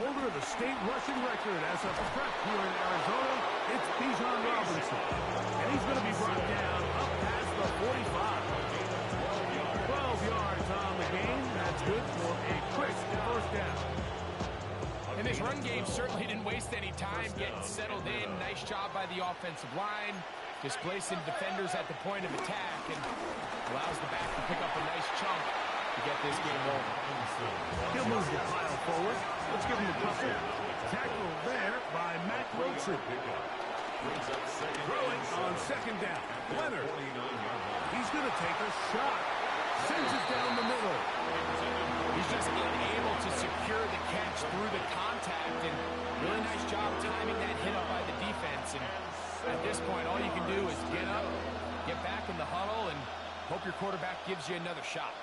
holder of the state rushing record as a prep here in Arizona, it's Bijan Robinson. And he's going to be brought down up past the 45. 12 yards on the game. That's good for a quick first down. And this run game certainly didn't waste any time getting settled in. Nice job by the offensive line, displacing defenders at the point of attack, and allows the back to pick up a nice chunk to get this game rolling. He'll move the pile forward. Let's give him a couple. Tackle there by Matt Wilson. Throwing on second down. Leonard. He's going to take a shot. Sends it down the middle. He's just unable to secure the catch through the contact, and really nice job timing that hit up by the defense. And at this point, all you can do is get up, get back in the huddle, and hope your quarterback gives you another shot.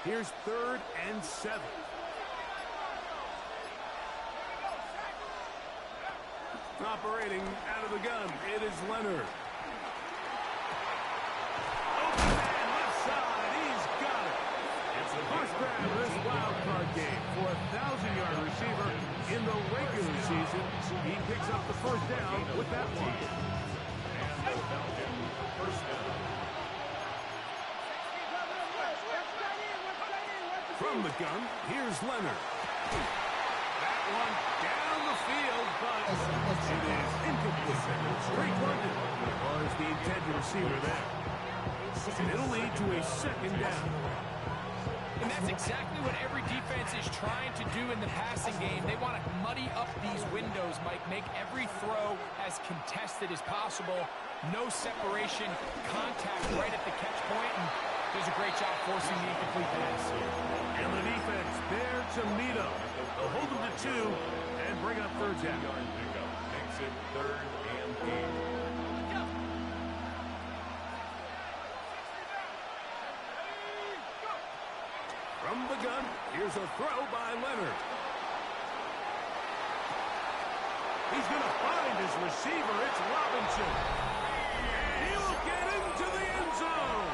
Here's 3rd and 7. Operating out of the gun, it is Leonard. Open man, left side, he's got it. It's the first grab of this wild card game for a 1,000-yard receiver in the regular season. He picks up the first down with that one. First down. From the gun, here's Leonard. That one down the field, but it is incomplete. Straight funded was the intended receiver there. And it'll lead to a second down. And that's exactly what every defense is trying to do in the passing game. They want to muddy up these windows, Mike, make every throw as contested as possible. No separation, contact right at the catch point, and does a great job forcing the incomplete pass. And the defense there to meet up. They'll hold them to 2 and bring up third down. Makes it 3rd and 8. From the gun, here's a throw by Leonard. He's going to find his receiver. It's Robinson. And he will get into the end zone.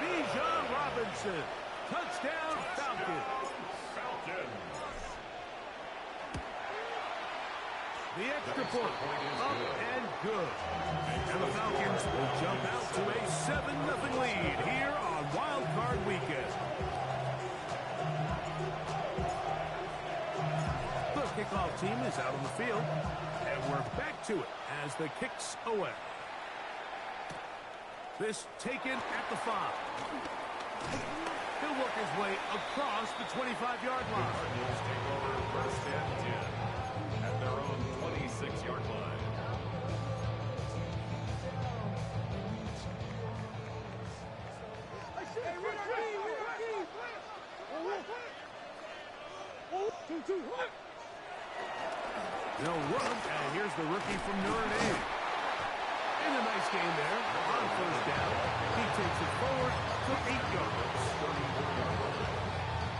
Bijan Robinson. Touchdown, Falcons. The extra point, up and good. And the Falcons will jump out to a 7-0 lead here on Wild Card Weekend. The kickoff team is out on the field, and we're back to it as the kick's away. This taken at the 5. He'll work his way across the 25-yard line. Cardinals take over 1st and 10 at their own 26-yard line. They'll run, and here's the rookie from Notre Dame. In a nice game there, on first down. He takes it forward for 8 yards.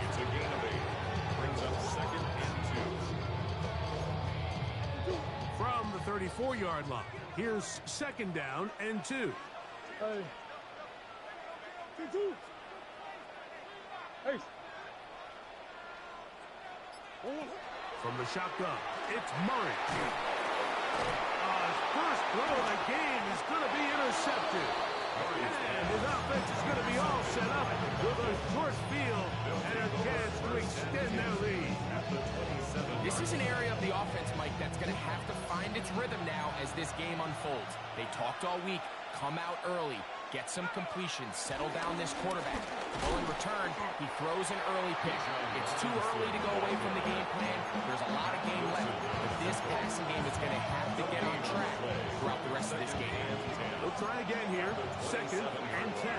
It's a gain of 8. Brings up 2nd and 2. From the 34-yard line, here's 2nd down and 2. Hey. From the shotgun, it's Murray. His first throw of the game is going to be intercepted. And his offense is going to be all set up with a short field and a chance to extend their lead. This is an area of the offense, Mike, that's going to have to find its rhythm now as this game unfolds. They talked all week, come out early, get some completions, settle down this quarterback. Well, in return, he throws an early pick. It's too early to go away from the game plan. There's a lot of game left, but this passing game is going to have to get on track throughout the rest of this game. We'll try again here, 2nd and 10.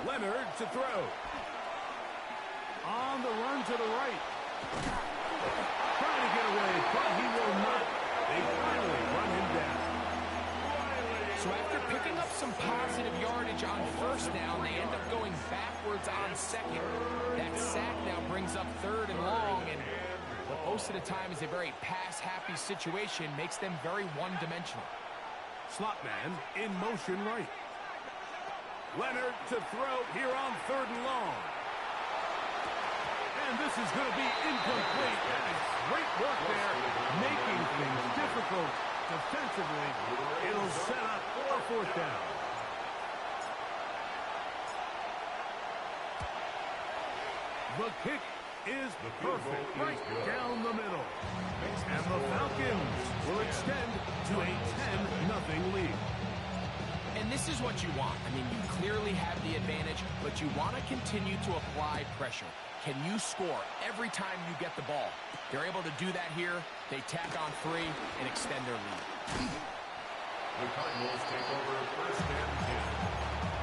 Leonard to throw. On the run to the right. Trying to get away, but he will not. They finally run him down. So after picking up some positive yardage on first down, they end up going backwards on second. That sack now brings up third and long, and what most of the time is a very pass-happy situation makes them very one-dimensional. Slot man in motion right. Leonard to throw here on third and long. And this is going to be incomplete. That is great work there, making things difficult defensively. It'll set up a fourth down. The kick is perfect, right down the middle. And the Falcons will extend to a 10-0 lead. And this is what you want. I mean, you clearly have the advantage, but you want to continue to apply pressure. Can you score every time you get the ball? They're able to do that here. They tack on 3 and extend their lead. The Cardinals take over first and 10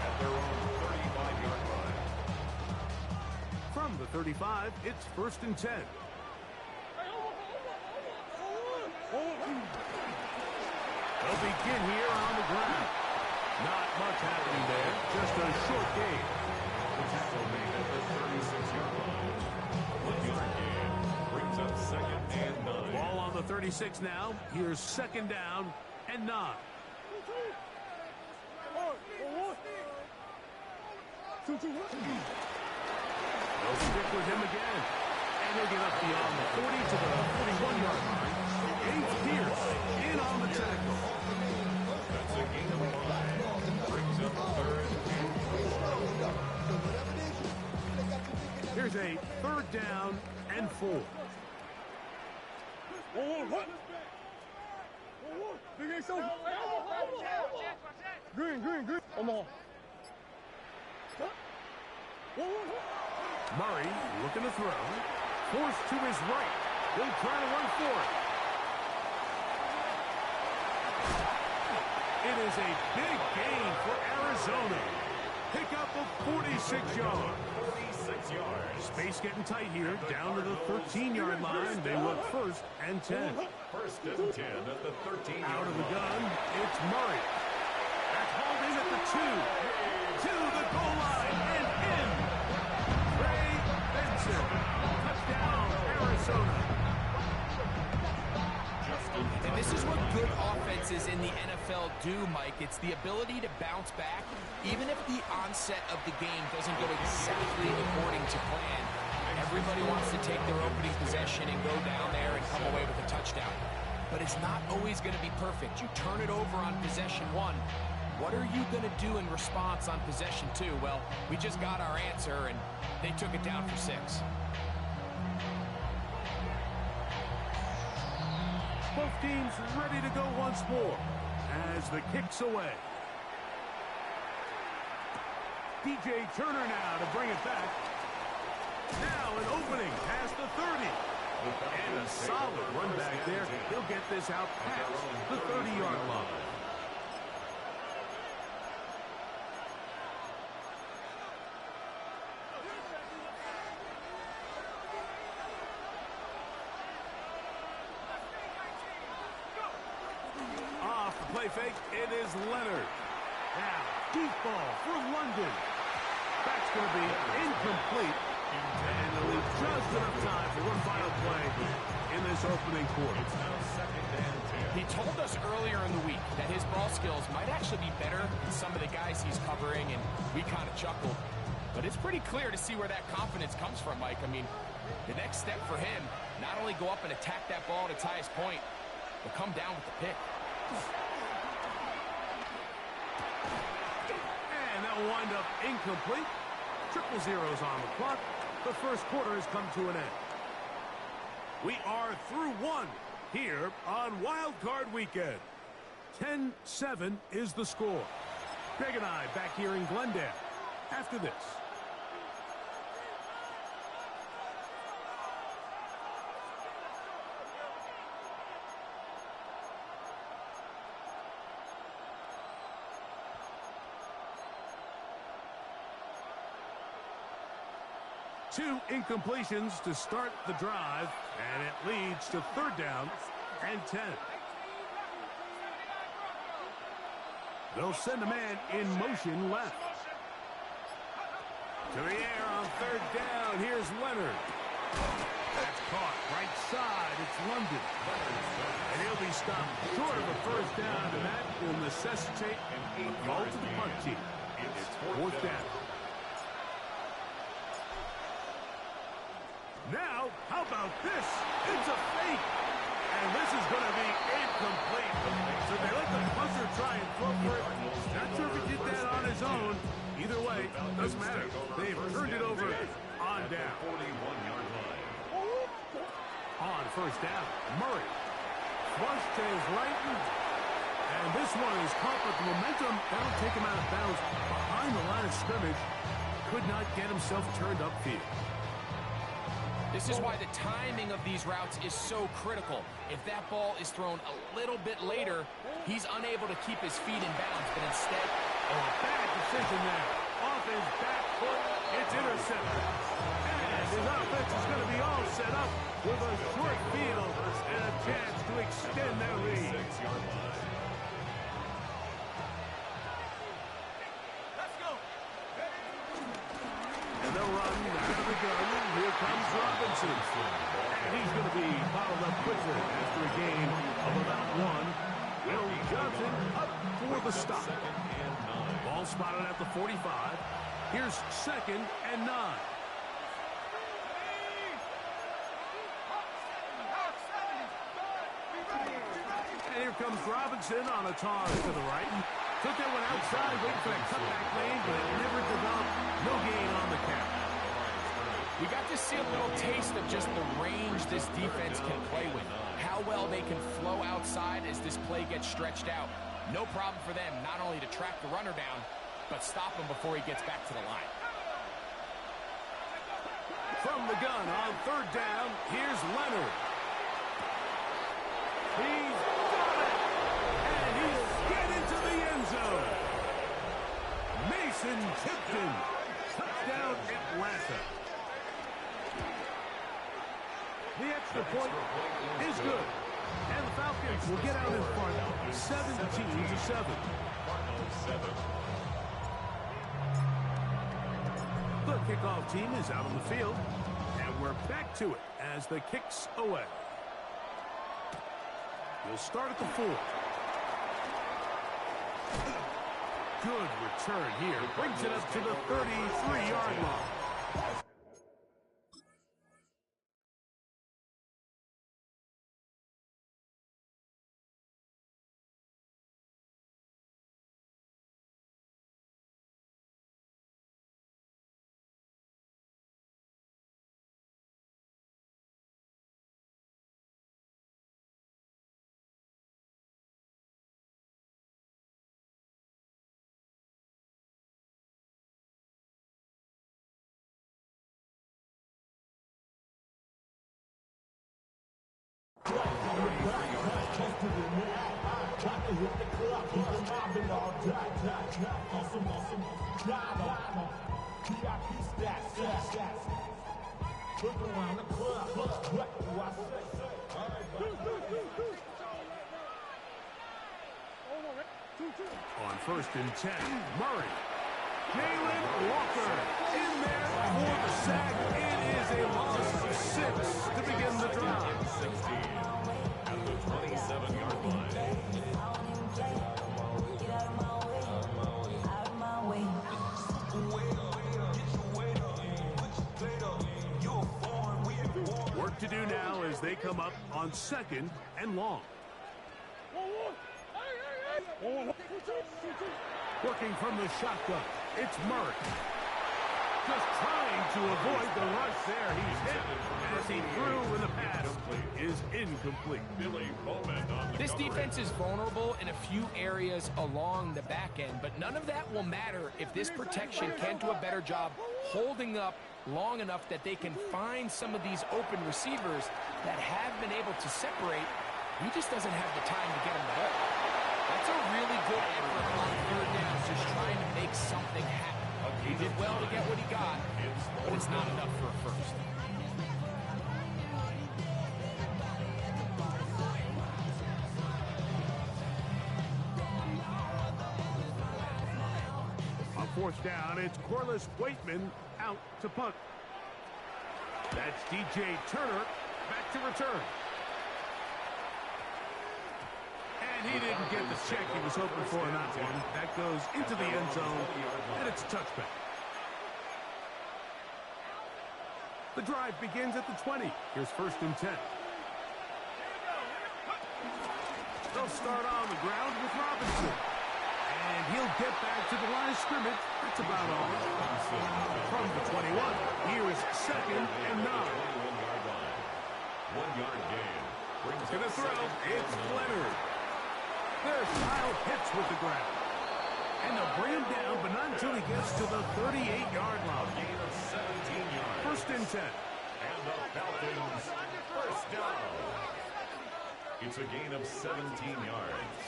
at their own 35-yard line. From the 35, it's first and 10. They'll begin here on the ground. Not much happening there. Just a short gain. The tackle made at the 36-yard line. 1-yard gain brings up second and 9. Ball on the 36 now. Here's second down and 9. They'll stick with him again. And he'll get up beyond the 40 to the 41-yard line. Ace Pierce in on the tackle. That's a gain of 5. Brings up third and 4. Here's a third down and 4. Murray looking to throw. Forced to his right. He'll try to run for it. It is a big gain for Arizona. Pick up of 46 yards. 46 yards. Space getting tight here. Down to the 13-yard line. They look first and 10. First and 10 at the 13-yard line. Out of the gun, it's Murray. That's hauled in at the 2. To the goal line and in. Trey Benson. Touchdown, Arizona. And this is what good offenses in the NFL do, Mike. It's the ability to bounce back, even if the onset of the game doesn't go exactly according to plan. Everybody wants to take their opening possession and go down there and come away with a touchdown. But it's not always going to be perfect. You turn it over on possession 1. What are you going to do in response on possession 2? Well, we just got our answer, and they took it down for 6. Both teams ready to go once more as the kick's away. DJ Turner now to bring it back. Now an opening past the 30. And a solid run back there. He'll get this out past the 30-yard line. Off the play fake, it is Leonard. Now, deep ball for London. That's going to be incomplete. And they'll leave just enough time for one final play in this opening quarter. It's now second and 10. He told us earlier in the week that his ball skills might actually be better than some of the guys he's covering, and we kind of chuckled. But it's pretty clear to see where that confidence comes from, Mike. I mean, the next step for him, not only go up and attack that ball at its highest point, but come down with the pick. And that will wind up incomplete. Triple zeros on the clock. The first quarter has come to an end. We are through one here on Wild Card Weekend. 10-7 is the score. Greg and I back here in Glendale after this. Two incompletions to start the drive, and it leads to third down and 10. They'll send a man in motion left. To the air on third down. Here's Leonard. That's caught right side. It's London. And he'll be stopped short of a first down, and that will necessitate a call to the punt team. It's fourth down. Now, how about this? It's a fake. And this is going to be incomplete. So they let the punter try and throw for it. Not sure if he did that on his own. Either way, doesn't matter. They've turned it over on down. On first down, Murray. Flush to his right. And this one is caught with momentum. That'll take him out of bounds behind the line of scrimmage. Could not get himself turned upfield. This is why the timing of these routes is so critical. If that ball is thrown a little bit later, he's unable to keep his feet in bounds, but instead... Oh, a bad decision there. Off his back foot, it's intercepted. And his offense is going to be all set up with a short field and a chance to extend their lead. And they'll run out of the gun. Here comes Robinson. And he's going to be fouled up quickly after a gain of about one. Will Johnson up for the stop. Ball spotted at the 45. Here's second and 9. And here comes Robinson on a toss to the right. Took that one outside, waiting for that cutback lane, but it never developed. No gain on the catch. We got to see a little taste of just the range this defense can play with. How well they can flow outside as this play gets stretched out. No problem for them not only to track the runner down, but stop him before he gets back to the line. From the gun on third down, here's Leonard. He's got it! And he'll get into the end zone. Mason Tipton. Touchdown Atlanta. The extra point is good. And the Falcons will get out in front 17-7. The kickoff team is out on the field. And we're back to it as the kick's away. We'll start at the 4. Good return here. Brings it up to the 33-yard line. On first and 10, Murray. Jalen Walker in there for the sack. It is a loss of 6 to begin the drive. 16 at the 27-yard line. Work to do now as they come up on second and long. Working from the shotgun, it's Murray. Just trying to avoid the rush there. He's hit as he threw in the pass is incomplete. Billy Bowman on the This coverage. defense is vulnerable in a few areas along the back end, but none of that will matter if this protection can do a better job holding up long enough that they can find some of these open receivers that have been able to separate. He just doesn't have the time to get them the ball. That's a really good effort on third down, just trying to make something happen. He did well to get what he got, but it's not enough for a first. fourth down. It's Corliss Waitman out to punt. That's DJ Turner back to return. And he didn't get the check he was hoping for in that one. That goes into the end zone, and it's a touchback. The drive begins at the 20. Here's 1st and 10. They'll start on the ground with Robinson. And he'll get back to the line of scrimmage. That's about all. From the 21, here's 2nd and 9. 1 yard gain. To the throw, it's Leonard. There's Kyle Pitts with the grab. And they'll bring him down, but not until he gets to the 38-yard line. Gain of 17 yards. 1st and 10. And the Falcons first down. It's a gain of 17 yards.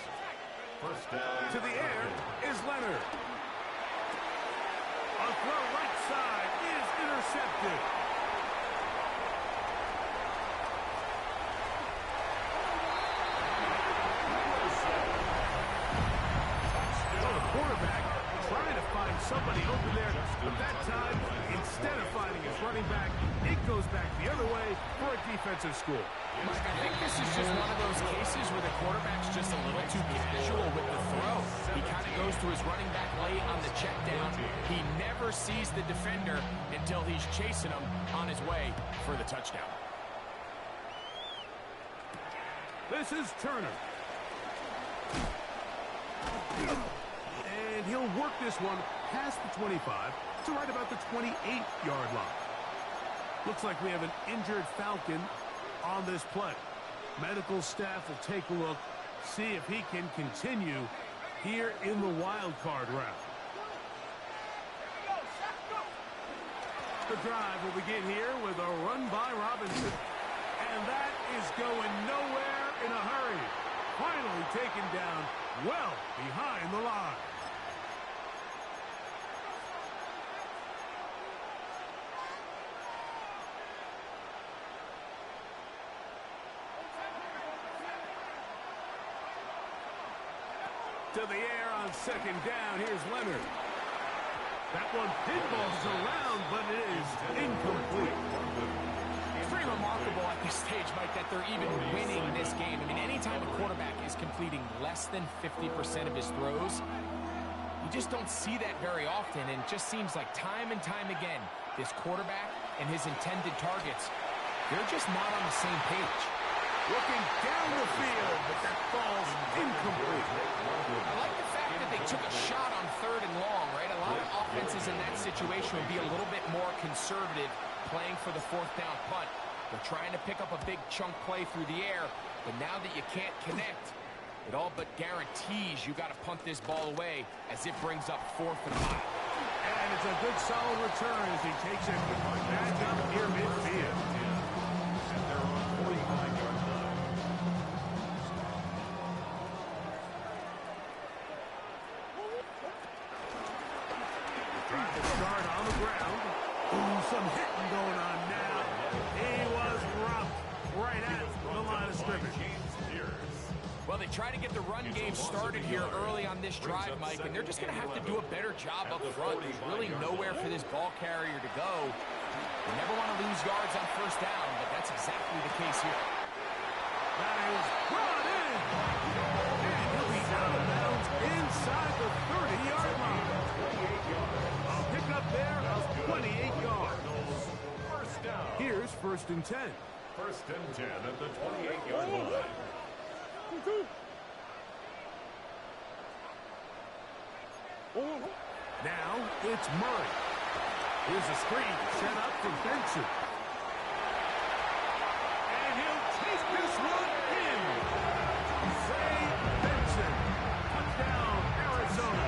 First down. To the air is Leonard. A throw right side is intercepted. Quarterback trying to find somebody open there, but that time, instead of finding his running back, it goes back the other way for a defensive score. Mike, I think this is just one of those cases where the quarterback's just a little too casual with the throw. He kind of goes to his running back late on the check down. He never sees the defender until he's chasing him on his way for the touchdown. This is Turner. And he'll work this one past the 25 to right about the 28-yard line. Looks like we have an injured Falcon on this play. Medical staff will take a look, see if he can continue here in the wild card round. The drive will begin here with a run by Robinson. And that is going nowhere in a hurry. Finally taken down well behind the line. To the air on 2nd down. Here's Leonard. That one pinballs around, but it is incomplete. It's pretty remarkable at this stage, Mike, that they're even winning this game. I mean, anytime a quarterback is completing less than 50% of his throws, you just don't see that very often, and it just seems like time and time again, this quarterback and his intended targets, they're just not on the same page. Looking down the field, but that falls incomplete. I like the fact that they took a shot on 3rd and long, right? A lot of offenses in that situation would be a little bit more conservative playing for the 4th down punt. They're trying to pick up a big chunk play through the air, but now that you can't connect, it all but guarantees you got to punt this ball away as it brings up 4th and 5. And it's a good solid return as he takes it back up near midfield. And they're on 45-yard line. Trying to start on the ground. Ooh, some hitting going on now. He was roughed right at the line of scrimmage. Well, they try to get the run game started here early on this drive, Mike, and they're just going to have to do a better job up front. There's really nowhere for this ball carrier to go. They never want to lose yards on 1st down, but that's exactly the case here. That is brought in. And he'll be out of bounds inside the 30-yard line. A pickup there of 28 yards. First down. Here's 1st and 10. 1st and 10 at the 28-yard line. Now it's Murray. Here's a screen set up for Benson. And he'll take this one in. Zay Benson. Touchdown, Arizona.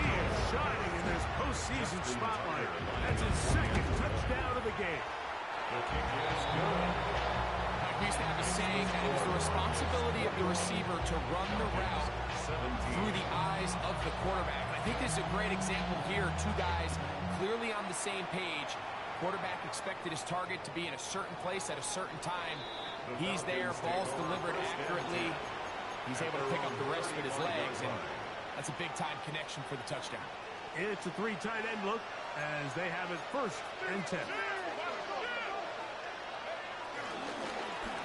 He is shining in this postseason spotlight. That's his 2nd touchdown of the game. The kick is good. We used to have a saying that it was the responsibility of the receiver to run the route through the eyes of the quarterback. And I think this is a great example here. Two guys clearly on the same page. Quarterback expected his target to be in a certain place at a certain time. He's there, ball's delivered accurately. He's able to pick up the rest with his legs, and that's a big-time connection for the touchdown. It's a 3 tight end look as they have it 1st and 10.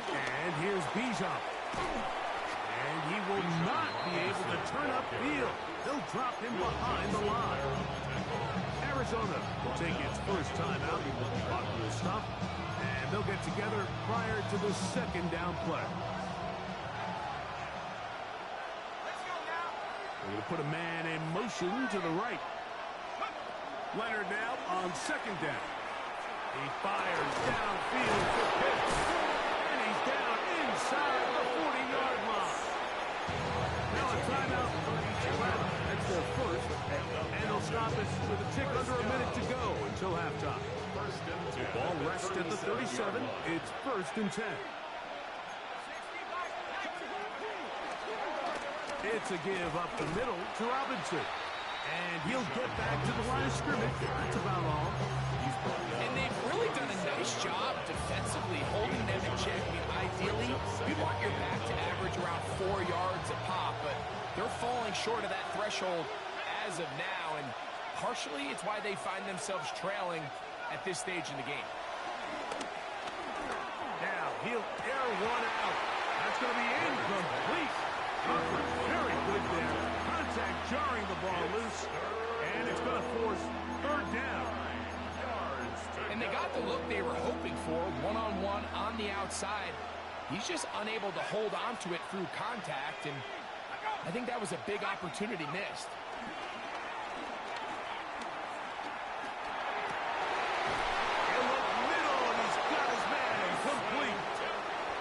And here's Bijan. And he will not be able to turn upfield. They'll drop him behind the line. Arizona will take its first time out. Clock will stop. And they'll get together prior to the 2nd down play. We're going to put a man in motion to the right. Leonard now on 2nd down. He fires downfield for Pitts. And he's down inside the 40-yard line. Now a timeout for Atlanta. That's their first. And they'll stop us with a tick under a minute to go until halftime. Ball rests at the 37. It's 1st and 10. It's a give up the middle to Robinson. And he'll get back to the line of scrimmage. That's about all. And they've really done a nice job defensively holding them in check. I mean, ideally, you want your back to average around 4 yards a pop, but they're falling short of that threshold as of now, and partially it's why they find themselves trailing at this stage in the game. Now he'll air one out. That's going to be incomplete. Coverage very good there. Contact jarring the ball loose, and it's going to force 3rd down. And they got the look they were hoping for, one-on-one on the outside. He's just unable to hold on to it through contact, and I think that was a big opportunity missed.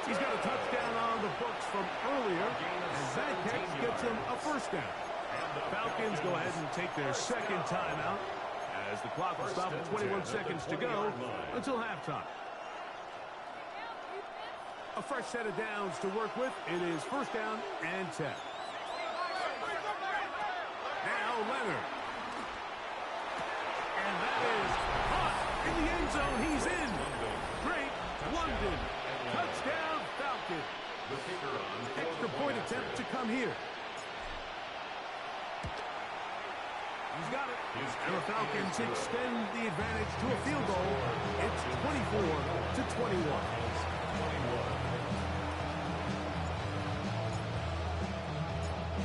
He's got a touchdown on the books from earlier, and that catch gets him a 1st down. The Falcons go ahead and take their 2nd timeout as the clock will stop at 21 seconds to go until halftime. A fresh set of downs to work with. It is 1st down and 10. Now Leonard. And that is caught in the end zone. He's in. Drake London. Touchdown, Falcon. Extra point attempt to come here. He's got it. And the Falcons extend the advantage to a field goal. It's 24-21.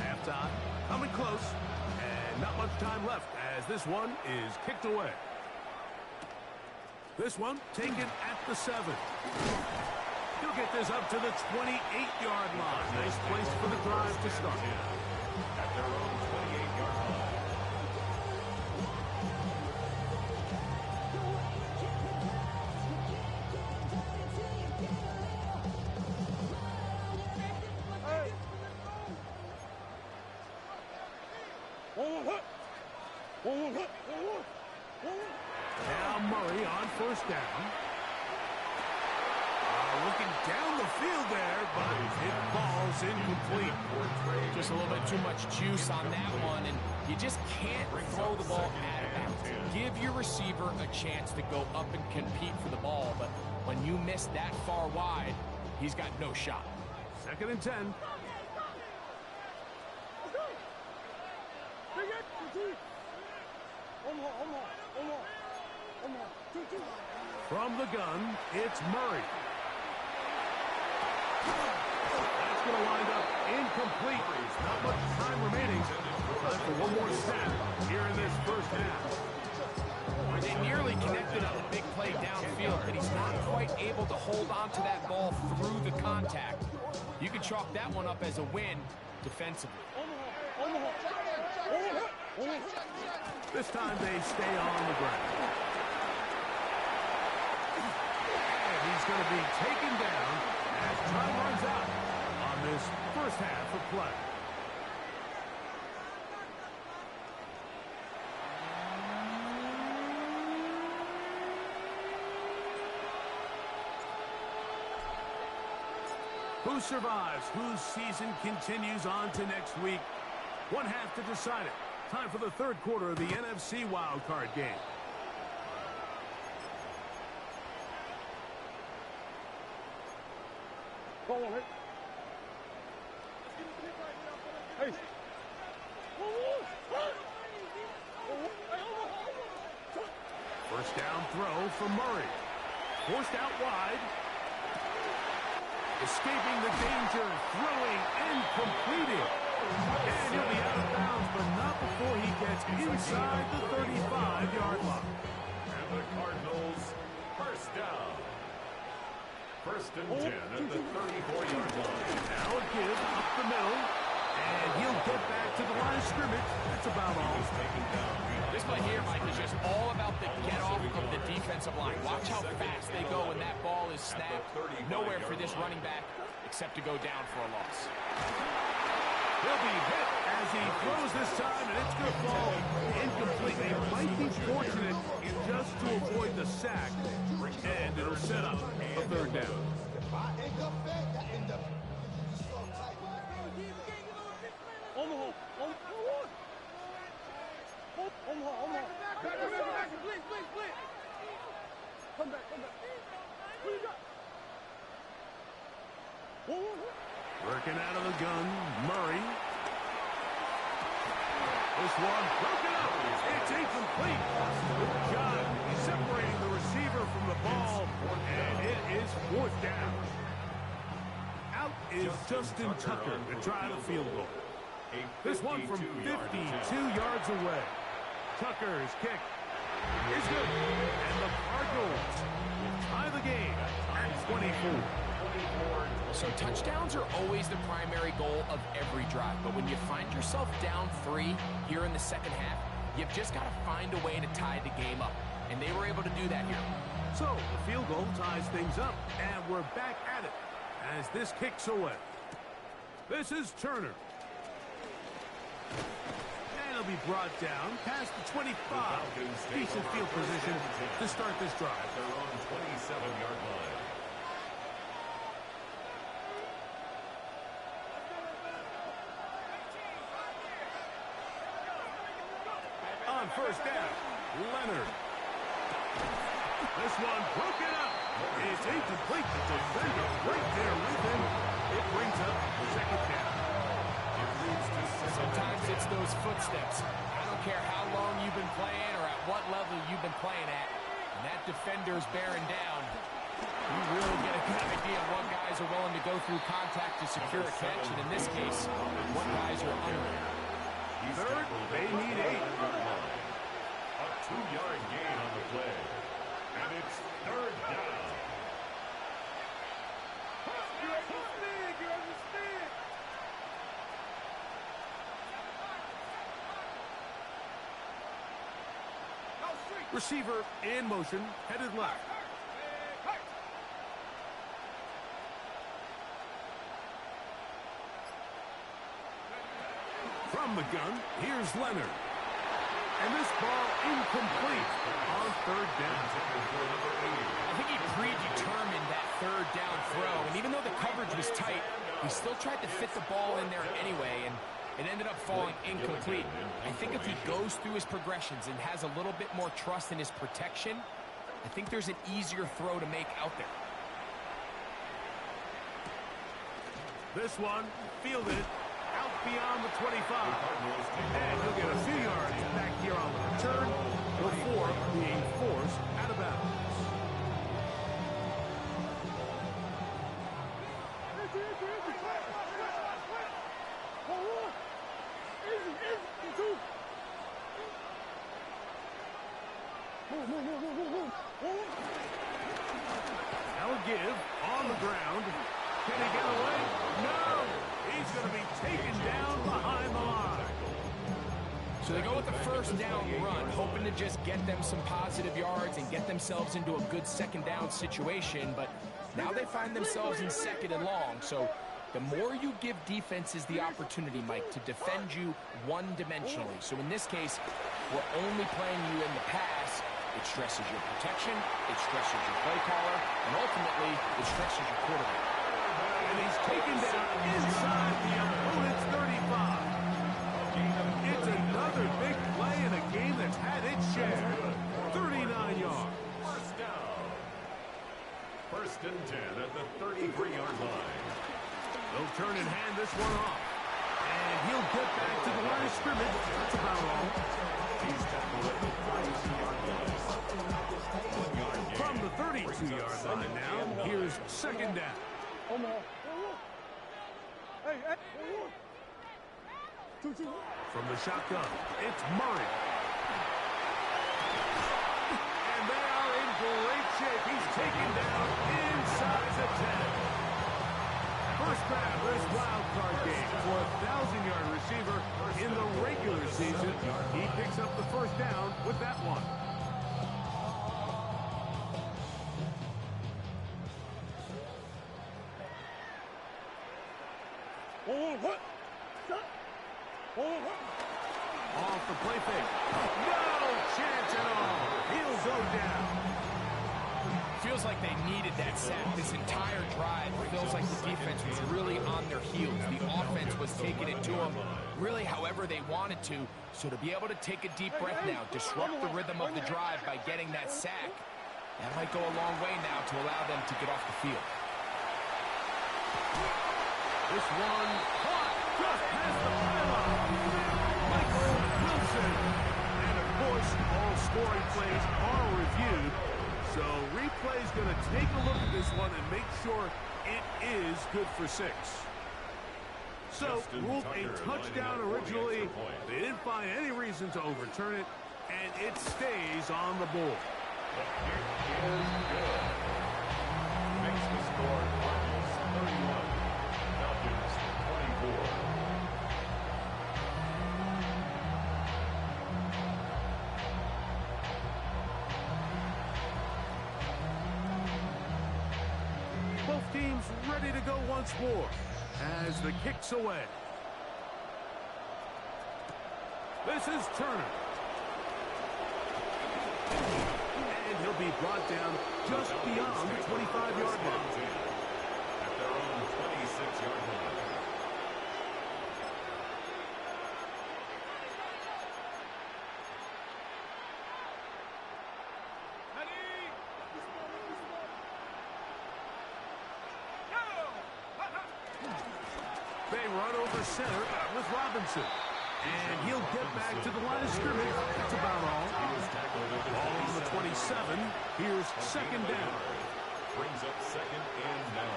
Halftime coming close. And not much time left as this one is kicked away. This one taken at the 7. He'll get this up to the 28-yard line. Nice place for the drive to start. At their own 28-yard line. Now Murray on 1st down. Looking down the field there, but it falls incomplete. Just a little bit too much juice on that one, and you just can't throw the ball out of bounds. Give your receiver a chance to go up and compete for the ball, but when you miss that far wide, he's got no shot. 2nd and 10. From the gun, it's Murray. That's going to wind up incomplete. Not much time remaining. Time for one more snap here in this 1st half. They nearly connected on the big play downfield, but he's not quite able to hold on to that ball through the contact. You can chalk that one up as a win defensively. This time they stay on the ground. And he's going to be taken down as time runs out on this 1st half of play. Who survives? Whose season continues on to next week? One half to decide it. Time for the 3rd quarter of the NFC wildcard game. Hey. First down throw for Murray. Forced out wide. Escaping the danger, throwing and completing. And he'll be out of bounds, but not before he gets inside the 35-yard line. And the Cardinals, first down. First and 10 at the 34-yard line. Now a give up the middle. And he'll get back to the line of scrimmage. That's about all. This play here, Mike, is just all about the get-off of the defensive line. Watch how fast they go when that ball is snapped. Nowhere for this running back except to go down for a loss. He'll be hit as he throws this time, and it's going to fall incomplete. They might be fortunate just to avoid the sack, and it'll set up a third down. Working out of the gun, Murray. This one broken up. It's incomplete. Good job separating the receiver from the ball, and it is fourth down. Out is Justin Tucker to try the field goal. This one from 52 yards away. Tucker's kick is good. And the Cardinals will tie the game at 24. So touchdowns are always the primary goal of every drive. But when you find yourself down 3 here in the second half, you've just got to find a way to tie the game up. And they were able to do that here. So the field goal ties things up, and we're back at it as this kicks away. This is Turner. And he'll be brought down past the 25. Decent field position to start this drive. Their own 27-yard line. On first down, Leonard. This one broken up. It's incomplete. The defender right there with him. It brings up second down. Sometimes it's those footsteps. I don't care how long you've been playing or at what level you've been playing at. And that defender's bearing down. You really get a good idea of what guys are willing to go through contact to secure a catch. And in this case, what guys are under. Third, they need 8. A 2-yard gain on the play. And it's third down. Receiver in motion, headed left. From the gun, here's Leonard. And this ball incomplete on third down. I think he predetermined that third down throw. And even though the coverage was tight, he still tried to fit the ball in there anyway. And it ended up falling incomplete. I think if he goes through his progressions and has a little bit more trust in his protection, I think there's an easier throw to make out there. This one fielded out beyond the 25. And he'll get a few yards back here on the return before being forced out of bounds. Now a give on the ground. Can he get away? No! He's going to be taken down behind the line. So they go with the first down run, hoping to just get them some positive yards and get themselves into a good second down situation. But now they find themselves in second and long. So the more you give defenses the opportunity, Mike, to defend you one-dimensionally. So in this case, we're only playing you in the pass. It stresses your protection, it stresses your play caller, and ultimately, it stresses your quarterback. And he's taken down inside the opponent's 35. It's another big play in a game that's had its share. 39 yards. First down. First and 10 at the 33-yard line. They'll turn and hand this one off. And he'll get back to the line of scrimmage. That's about all. He's tackled at the 32-yard line. line now. Here's second down. From the shotgun, it's Murray. And they are in great shape. He's taken down inside the 10. First grab this wild card game for a 1,000-yard receiver in the regular season. He picks up the first down with that one. Off the play fake. No chance at all. He'll go down. Feels like they needed that sack. This entire drive feels like the defense was really on their heels. The offense was taking it to them really however they wanted to. So to be able to take a deep breath now, disrupt the rhythm of the drive by getting that sack, that might go a long way now to allow them to get off the field. This one caught just past the pylon. Michael Wilson. And of course, all scoring plays are reviewed. So replay's going to take a look at this one and make sure it is good for 6. So ruled a touchdown originally. They didn't find any reason to overturn it, and it stays on the board. The kick is good. Makes the score Cardinals 31, Falcons 24. Both teams ready to go once more as the kick's away. This is Turner. And he'll be brought down just beyond the 25-yard line. At their own 26-yard line. They run over center with Robinson. And he'll get back to the line of scrimmage. That's about all. Ball on the 27. Here's second down. Brings up 2nd and 9.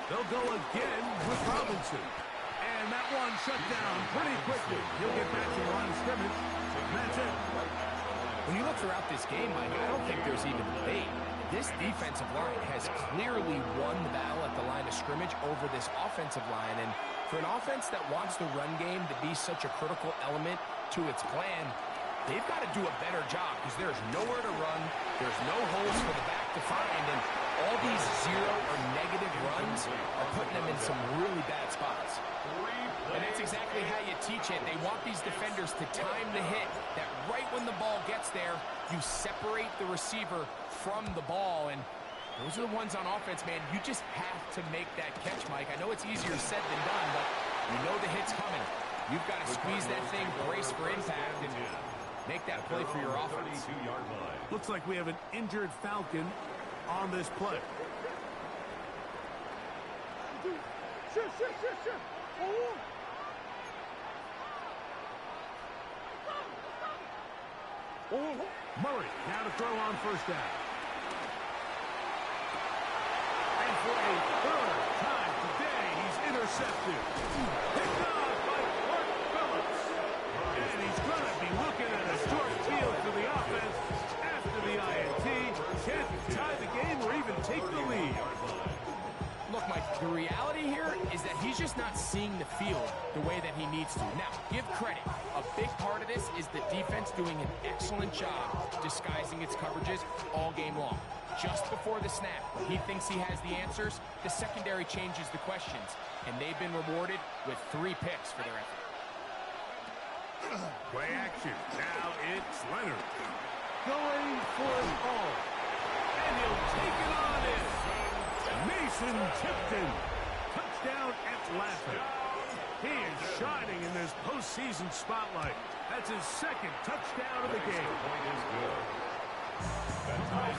They'll go again with Robinson. And that one shut down pretty quickly. He'll get back to the line of scrimmage. That's it. When you look throughout this game, Mike, I don't think there's even debate. This defensive line has clearly won the battle at the line of scrimmage over this offensive line. And for an offense that wants the run game to be such a critical element to its plan, they've got to do a better job because there's nowhere to run. There's no holes for the back to find. And all these zero or negative runs are putting them in some really bad spots. And that's exactly how you teach it. They want these defenders to time the hit, that right when the ball gets there, you separate the receiver from the ball. And those are the ones on offense, man. You just have to make that catch, Mike. I know it's easier said than done, but you know the hit's coming. You've got to squeeze that thing, brace for impact, and make that play for your offense. Looks like we have an injured Falcon on this play. Murray now to throw on first down. And for a third time today, he's intercepted. Picked off by Clark Phillips. And he's going to be looking at a short field for the offense after the INT. Can't tie the game or even take the lead. Look, Mike, the reality here is that he's just not seeing the field the way that he needs to. Now, give credit. A big part of this is the defense doing an excellent job disguising its coverages all game long. Just before the snap, when he thinks he has the answers, the secondary changes the questions, and they've been rewarded with 3 picks for their effort. Play action. Now it's Leonard. Going for it all. And he'll take it on in. Mason Tipton. Touchdown Atlanta. He is shining in this postseason spotlight. That's his 2nd touchdown of the game.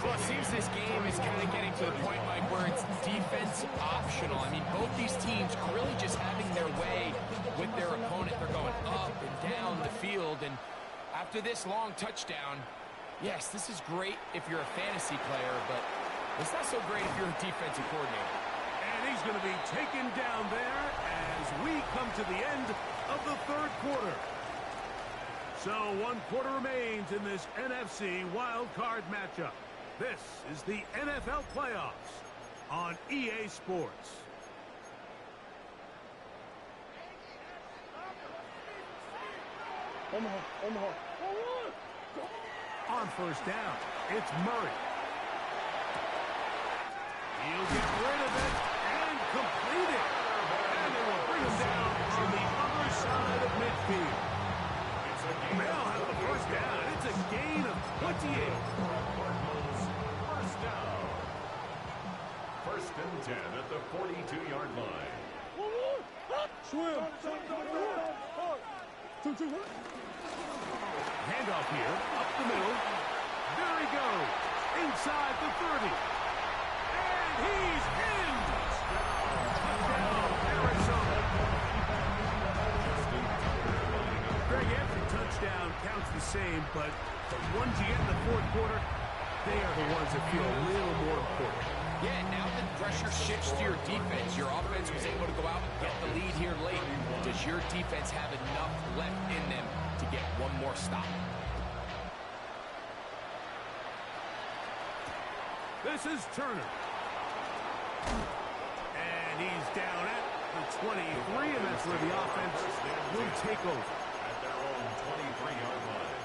Well, it seems this game is kind of getting to the point, Mike, where it's defense optional. I mean, both these teams are really just having their way with their opponent. They're going up and down the field. And after this long touchdown, yes, this is great if you're a fantasy player, but It's not so great if you're a defensive coordinator. And he's going to be taken down there as we come to the end of the third quarter. So 1 quarter remains in this NFC Wild Card matchup. This is the NFL Playoffs on EA Sports. On first down, it's Murray. He'll get rid of it and complete it. And they will bring him down on the other side of midfield. They'll have the first down. It's a gain of 28. First down. First and 10 at the 42-yard line. Handoff here, up the middle. There he goes, inside the 30. And he's in! Touchdown, Arizona. Greg, every touchdown counts the same, but the ones you get in the fourth quarter, they are the ones that feel a little more important. Yeah, now that pressure shifts to your defense, your offense was able to go out and get the lead here late. Does your defense have enough left in them to get one more stop? This is Turner. And he's down at the 23, and that's where the offense will take over. At their own 23-yard line.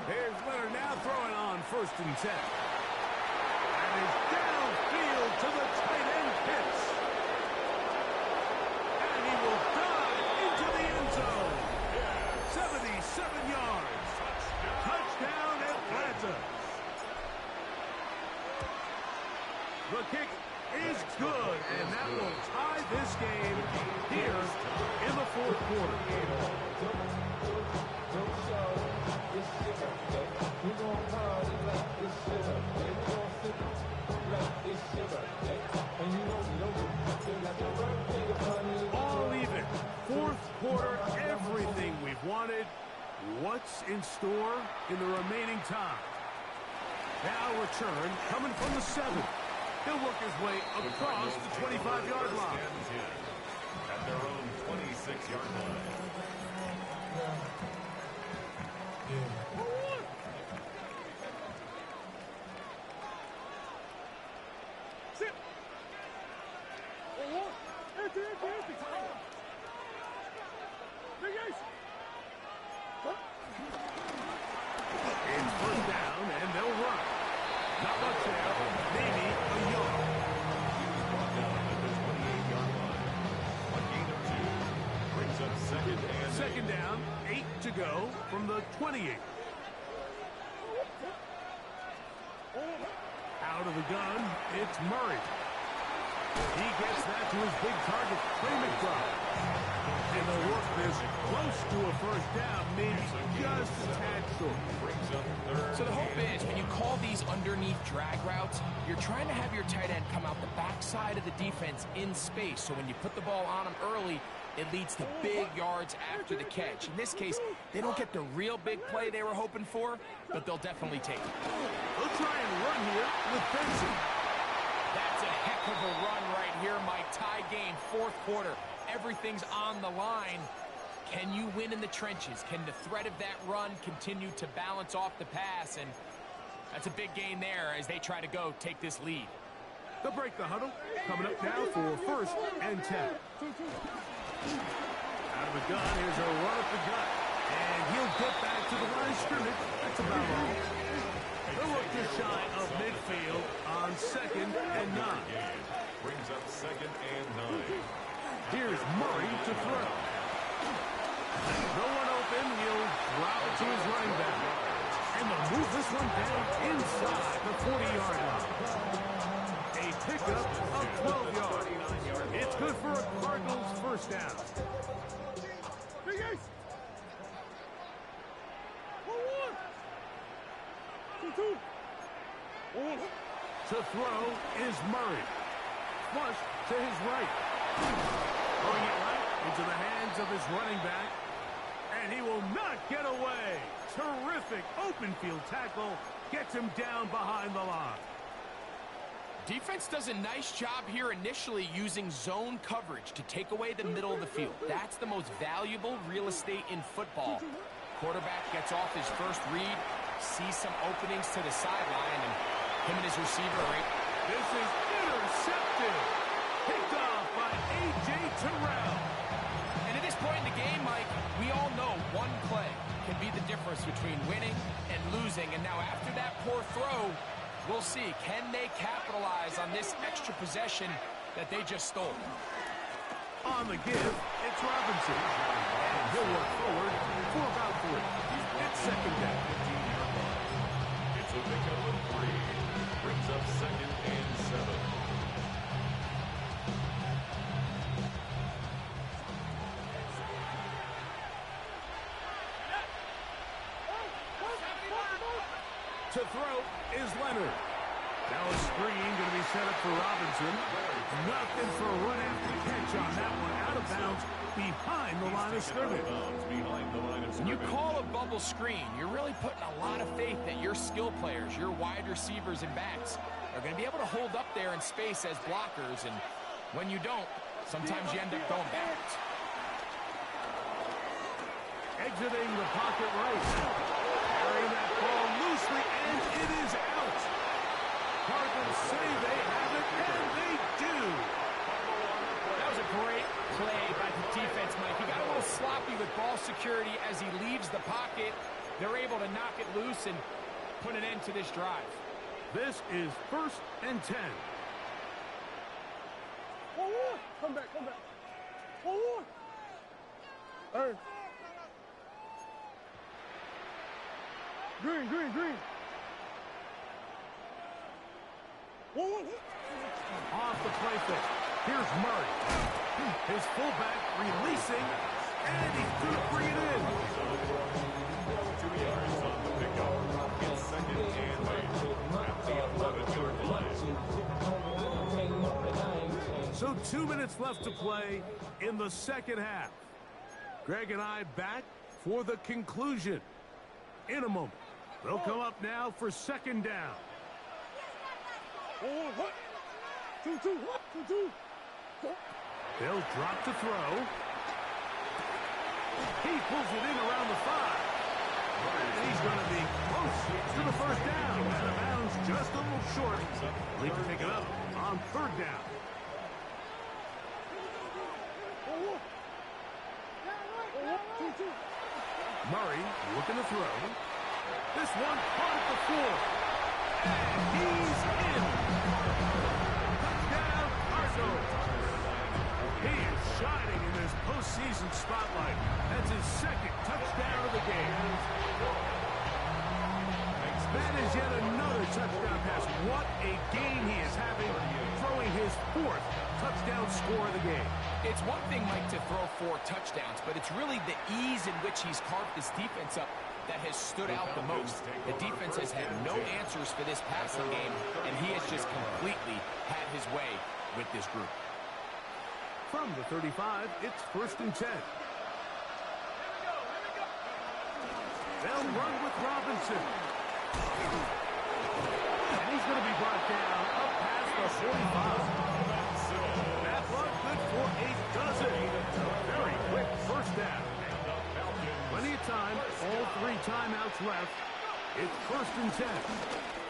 Here's Leonard now throwing on first and 10. And he's downfield to the tight end Pitts. And he will dive into the end zone. 77 yards. Touchdown Atlanta. The kick is good, and that will tie this game here in the fourth quarter. All even. Fourth quarter, everything we've wanted. What's in store in the remaining time? Now return coming from the 7. He'll work his way across the 25-yard line. At their own 26-yard line. It's first down, and they'll run. Not much there, maybe a yard. Brought down at the 28-yard line. A gain of 2. Brings up second down, 8 to go from the 28. Out of the gun, it's Murray. He gets that to his big target, Trey McBride. And they'll work this close to a first down, maybe just a tad short. So the hope is, when you call these underneath drag routes, you're trying to have your tight end come out the backside of the defense in space. So when you put the ball on him early, it leads to big yards after the catch. In this case, they don't get the real big play they were hoping for, but they'll definitely take it. They'll try and run here with Benson. That's a heck of a run right here, Mike. Tie game, fourth quarter. Everything's on the line. Can you win in the trenches? Can the threat of that run continue to balance off the pass? And that's a big gain there as they try to go take this lead. They'll break the huddle. Coming up now for first and 10. Out of the gun, here's a run at the gut. And he'll get back to the line of scrimmage. That's about all. They'll look just shy of midfield on second and 9. Brings up second and 9. Here's Murray to throw. No one open. He'll drop it to his running back. And they'll move this one down inside the 40-yard line. A pickup of 12 yards. It's good for a Cardinals first down. To throw is Murray. Flush to his right. Throwing it right into the hands of his running back. And he will not get away. Terrific open field tackle. Gets him down behind the line. Defense does a nice job here initially using zone coverage to take away the middle of the field. That's the most valuable real estate in football. Quarterback gets off his first read, sees some openings to the sideline, and him and his receiver are This is intercepted. Picked off by A.J. Terrell. And at this point in the game, Mike, we all know one play can be the difference between winning and losing. And now after that poor throw, we'll see, can they capitalize on this extra possession that they just stole? On the give, it's Robinson. And he'll work forward for about 3. It's second down. It's a pickup of 3. Brings up second and 7. To throw is Leonard. Now a screen going to be set up for Robinson. Nothing for a run after catch on that one. Out of bounds behind the line of scrimmage. When you call a bubble screen, you're really putting a lot of faith that your skill players, your wide receivers and backs, are going to be able to hold up there in space as blockers. And when you don't, sometimes you end up going backwards. Exiting the pocket right. Carrying that ball loosely, and it is out. Cardinals say they have it, and they do. That was a great play by the defense, Mike. He got a little sloppy with ball security as he leaves the pocket. They're able to knock it loose and put an end to this drive. This is 1st and 10. Come back. Hey. Green. Off the play fake. Here's Murray. His fullback releasing, and he's going to bring it in. 2 yards on the pickup. It's second and 8 at the 11-yard line. So 2 minutes left to play in the second half. Greg and I back for the conclusion. In a moment, they'll come up now for second down. 2-2. They'll drop to throw. He pulls it in around the 5. And he's going to be close to the first down. Out of bounds just a little short. They can pick it up on 3rd down. Murray looking to throw. This one caught at the 4. And he's in. Touchdown, Cardinals. He is shining in this postseason spotlight. That's his 2nd touchdown of the game. That is yet another touchdown pass. What a game he is having, throwing his 4th touchdown score of the game. It's one thing, Mike, to throw 4 touchdowns, but it's really the ease in which he's carved this defense up that has stood out the most. The defense has had no answers for this passing game, and he has just completely had his way with this group. From the 35, it's 1st and 10. They'll run with Robinson. And he's going to be brought down up past the 45. That run good for 8 dozen. Very quick first down. Plenty of time. All 3 timeouts left. It's 1st and 10.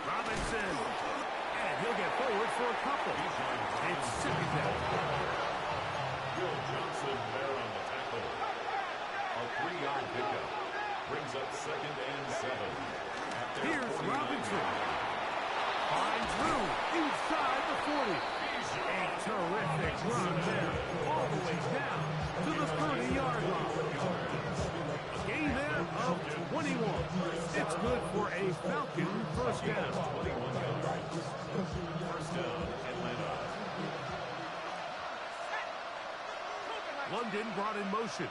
Robinson. And he'll get forward for a couple. It's 2nd down. Will Johnson there on the tackle. A 3-yard pickup. Brings up 2nd and 7. Here's Robinson. Finds room inside the 40. A terrific run there. All the way down to the 30-yard line. A gain there of 21. It's good for a Falcon first down. 21 yards. First down, Atlanta. London brought in motion.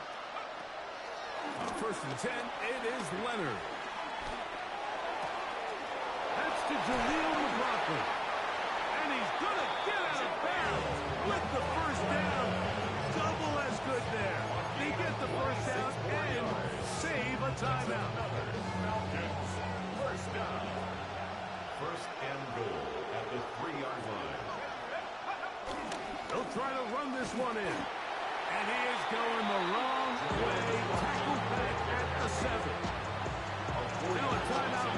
1st and 10, it is Leonard. That's to Jaleel McLaughlin. And he's going to get out of bounds with the first down. Double They'll try to run this one in. And he is going the wrong way. Tackled back at the 7. Now a timeout.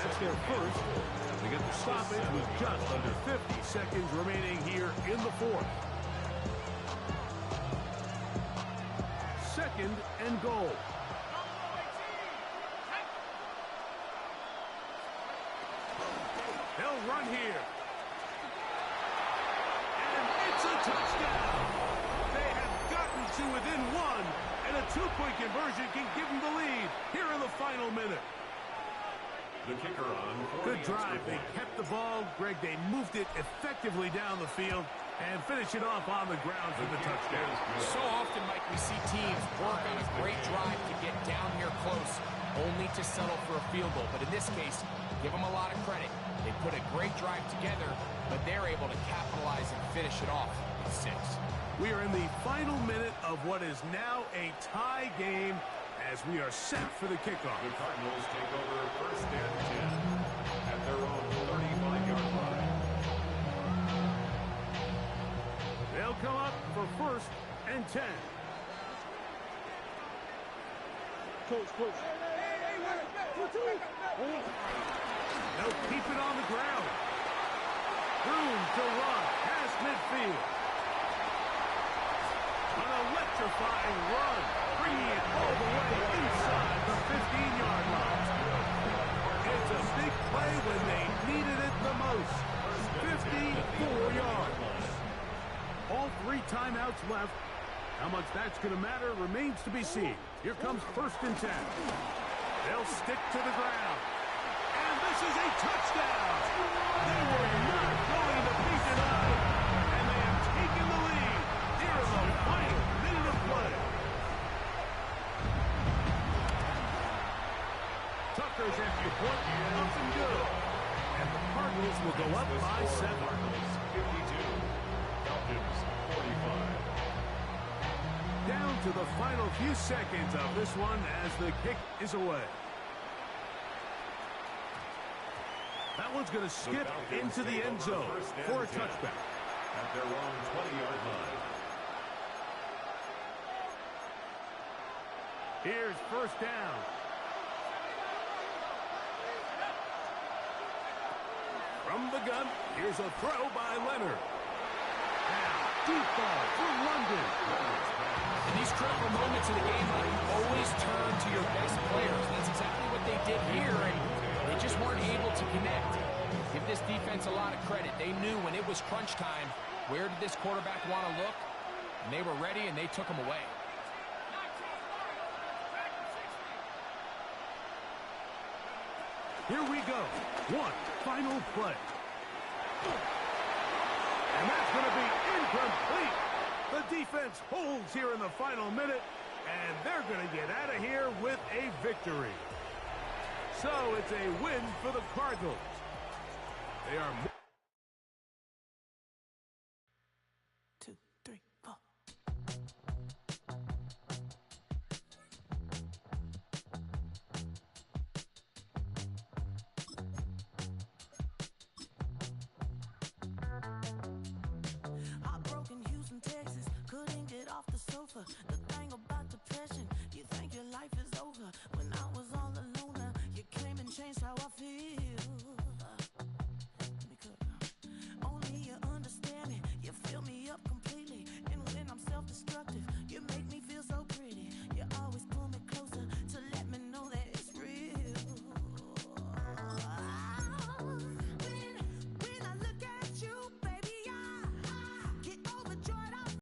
That's their first. They get the stoppage with just under 50 seconds remaining here in the 4th. 2nd and goal. They'll run here. And it's a touchdown. They have gotten to within 1, and a 2-point conversion can give them the lead here in the final minute. The kicker on. Good drive. They kept the ball. Greg, they moved it effectively down the field and finish it off on the ground for the touchdown. So often, Mike, we see teams work on a great drive to get down here close, only to settle for a field goal. But in this case, give them a lot of credit. They put a great drive together, but they're able to capitalize and finish it off with 6. We are in the final minute of what is now a tie game as we are set for the kickoff. The Cardinals take over 1st and 10 at their own 35-yard line. They'll come up for 1st and 10. Coach. They'll keep it on the ground. Room to run past midfield. An electrifying run, bringing it all the way inside the 15-yard line. It's a big play when they needed it the most. 54 yards. All 3 timeouts left. How much that's going to matter remains to be seen. Here comes 1st and 10. They'll stick to the ground. And this is a touchdown. They were not going to be denied. And they have taken the lead here in the final minute of play. Tucker's empty point, up and good. And the Cardinals will go up by 7. Cardinals 52. Falcons 45. Down to the final few seconds of this one as the kick is away. That one's going to skip into the end zone for a touchback. At their own 20-yard line. Here's 1st down. From the gun, here's a throw by Leonard. Now, deep ball for London. In these critical moments of the game, you always turn to your best players. That's exactly what they did here, and they just weren't able to connect. Give this defense a lot of credit. They knew when it was crunch time, where did this quarterback want to look? And they were ready, and they took him away. Here we go. One final play. And that's going to be incomplete. The defense holds here in the final minute, and they're going to get out of here with a victory. So it's a win for the Cardinals. They are... 2, 3, 4. Heartbroken Houston, Texas, couldn't get off the sofa. The thing about depression, you think your life is over.